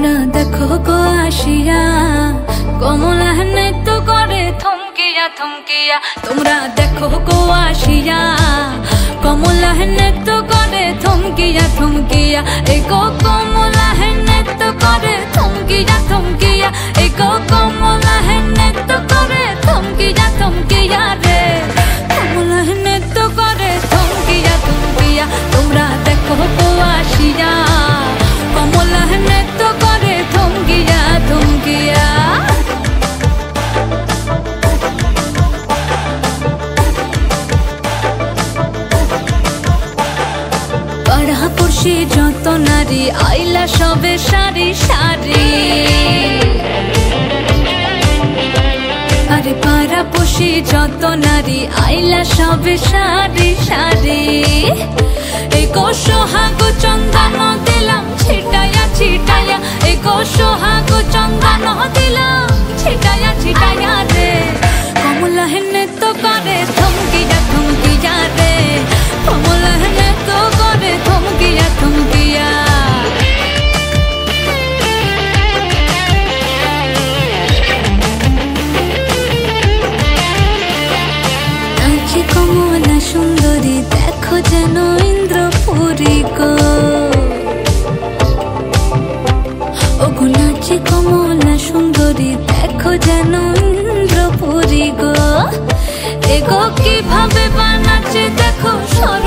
তোমরা দেখো গো আসিয়া কমলা নৃত্য করে থমকিয়া থমকিয়া। তোমরা দেখো গো আসিয়া কমলা নৃত্য করে থমকিয়া থমকিয়া। এই গো কমলা নৃত্য করে থমকিয়া থমকিয়া। এই গো কমলা নৃত্য করে থমকিয়া থমকিয়া রে। কমলা নৃত্য করে থমকিয়া থমকিয়া। তোমরা দেখো গো আসিয়া কমলা নৃত্য করে থমকিয়া থমকিয়া। পাড়াপড়শি যত নারী আইলা সবে সারি সারি। আরে পাড়াপড়শি যত নারী আইলা সবে সারি সারি। এই গো সোহাগ চন্দন দিলাম ছিটায়া ছিটায়া। এই গো সোহাগ চন্দন দিলাম ছিটায়া ছিটায়া রে। কমলা নৃত্য করে থমকিয়া থমকিয়া রে। কমলা নৃত্য করে থমকিয়া থমকিয়া। নাচে কমলা সুন্দরী দেখো যেন ইন্দ্রপুরী গো। ওগো নাচে কমলা সুন্দরী দেখো যেন ইন্দ্রপুরী গো। এগো কিভাবে বানাচ্ছে দেখো সর